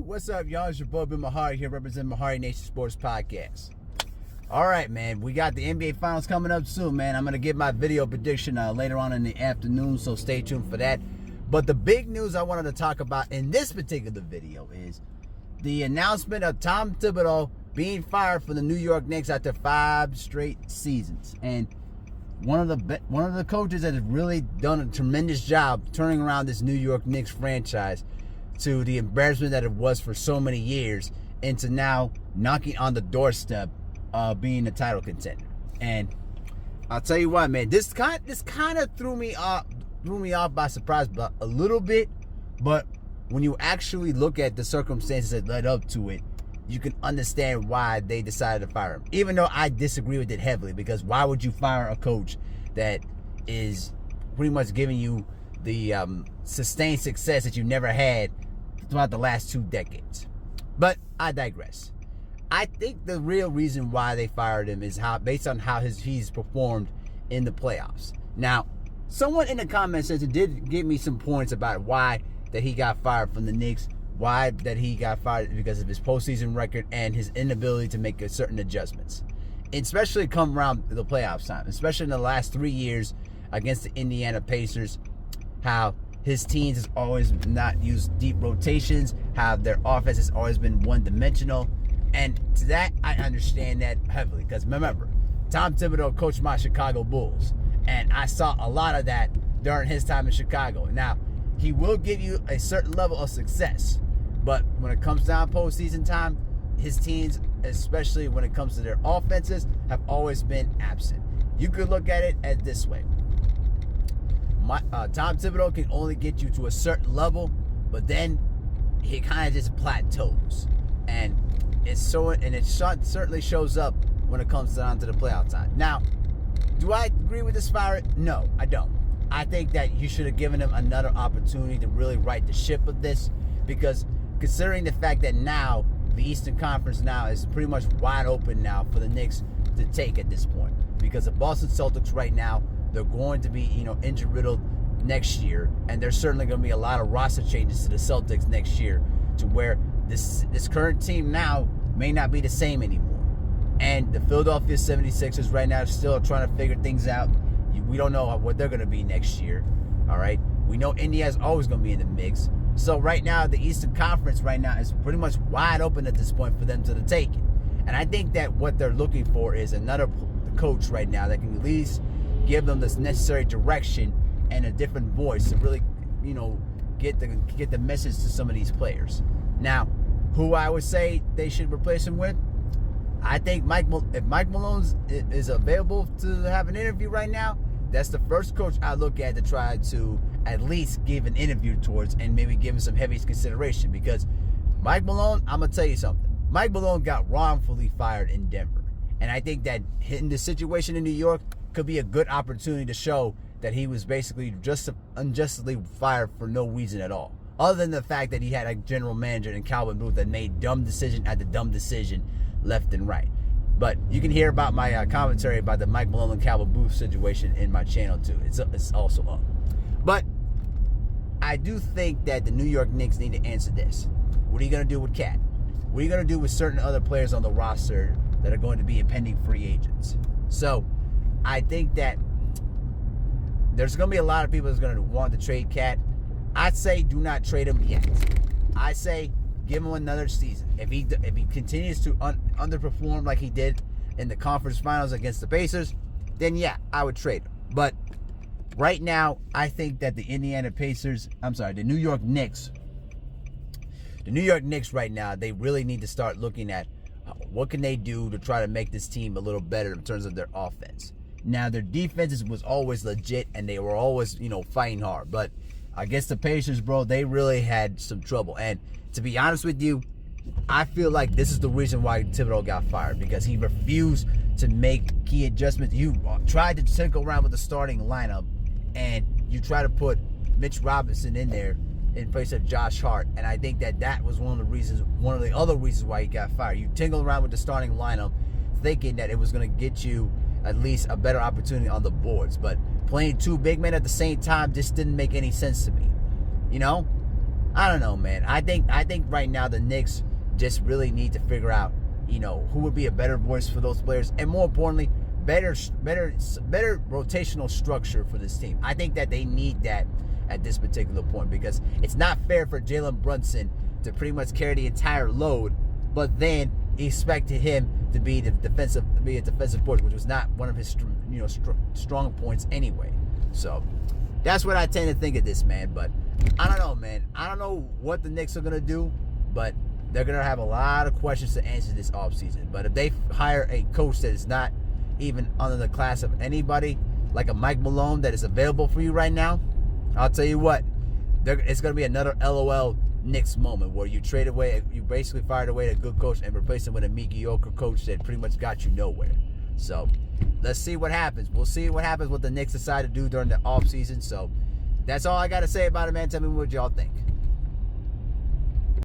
What's up, y'all? It's your boy, Ben Mahari here, representing Mahari Nation Sports Podcast. All right, man. We got the NBA Finals coming up soon, man. I'm going to give my video prediction later on in the afternoon, so stay tuned for that. But the big news I wanted to talk about in this particular video is the announcement of Tom Thibodeau being fired from the New York Knicks after 5 straight seasons. And one of the coaches that has really done a tremendous job turning around this New York Knicks franchise to the embarrassment that it was for so many years into now knocking on the doorstep of being a title contender. And I'll tell you what, man, this kind of threw me off by surprise a little bit. But when you actually look at the circumstances that led up to it, you can understand why they decided to fire him. Even though I disagree with it heavily, because why would you fire a coach that is pretty much giving you the sustained success that you never had throughout the last 2 decades? But I digress. I think the real reason why they fired him is based on how he's performed in the playoffs. Now, someone in the comment section did give me some points about why that he got fired from the Knicks, why that he got fired because of his postseason record and his inability to make certain adjustments, especially come around the playoffs time, especially in the last 3 years against the Indiana Pacers, how his teams has always not used deep rotations, how their offense has always been one-dimensional. And to that, I understand that heavily. Because remember, Tom Thibodeau coached my Chicago Bulls. And I saw a lot of that during his time in Chicago. Now, he will give you a certain level of success. But when it comes down postseason time, his teams, especially when it comes to their offenses, have always been absent. You could look at it as this way. Tom Thibodeau can only get you to a certain level, but then he kind of just plateaus, and it certainly shows up when it comes down to the playoff time. Now, do I agree with this fire? No, I don't. I think that you should have given him another opportunity to really right the ship of this, because considering the fact that now the Eastern Conference now is pretty much wide open now for the Knicks to take at this point, because the Boston Celtics right now, they're going to be, injury-riddled next year, and there's certainly going to be a lot of roster changes to the Celtics next year, to where this current team now may not be the same anymore. And the Philadelphia 76ers right now are still trying to figure things out. We don't know what they're going to be next year. All right, we know Indiana's always going to be in the mix. So right now, the Eastern Conference right now is pretty much wide open at this point for them to take it. And I think that what they're looking for is another coach right now that can at least give them this necessary direction and a different voice to really, get the message to some of these players. Now, who I would say they should replace him with, I think if Mike Malone is available to have an interview right now, that's the first coach I look at to try to at least give an interview towards and maybe give him some heavy consideration. Because Mike Malone, I'm going to tell you something. Mike Malone got wrongfully fired in Denver. And I think that in the situation in New York could be a good opportunity to show that he was basically just unjustly fired for no reason at all, other than the fact that he had a general manager in Calvin Booth that made dumb decision after dumb decision left and right. But you can hear about my commentary about the Mike Malone and Calvin Booth situation in my channel too. It's also up. But I do think that the New York Knicks need to answer this. What are you going to do with Cat? What are you going to do with certain other players on the roster that are going to be impending free agents? So I think that there's going to be a lot of people that's going to want to trade Cat. I'd say do not trade him yet. I say give him another season. If he continues to underperform like he did in the conference finals against the Pacers, then yeah, I would trade him. But right now, I think that the New York Knicks right now, they really need to start looking at what can they do to try to make this team a little better in terms of their offense. Now, their defense was always legit, and they were always, fighting hard. But against the Pacers, bro, they really had some trouble. And to be honest with you, I feel like this is the reason why Thibodeau got fired, because he refused to make key adjustments. You tried to tinkle around with the starting lineup, and you try to put Mitch Robinson in there in place of Josh Hart. And I think that was one of the other reasons why he got fired. You tinkled around with the starting lineup thinking that it was going to get you at least a better opportunity on the boards. But playing 2 big men at the same time just didn't make any sense to me. I don't know, man. I think right now the Knicks just really need to figure out, who would be a better voice for those players, and more importantly, better rotational structure for this team. I think that they need that at this particular point, because it's not fair for Jalen Brunson to pretty much carry the entire load, but then expected him to be a defensive force, which was not one of his strong points anyway. So that's what I tend to think of this, man. But I don't know, man. I don't know what the Knicks are gonna do, but they're gonna have a lot of questions to answer this offseason. But if they hire a coach that is not even under the class of anybody, like a Mike Malone that is available for you right now, I'll tell you what, it's gonna be another LOL Knicks moment where you basically fired away a good coach and replaced him with a mediocre coach that pretty much got you nowhere. So let's see what happens. We'll see what happens, what the Knicks decide to do during the offseason. So that's all I got to say about it, man. Tell me what y'all think.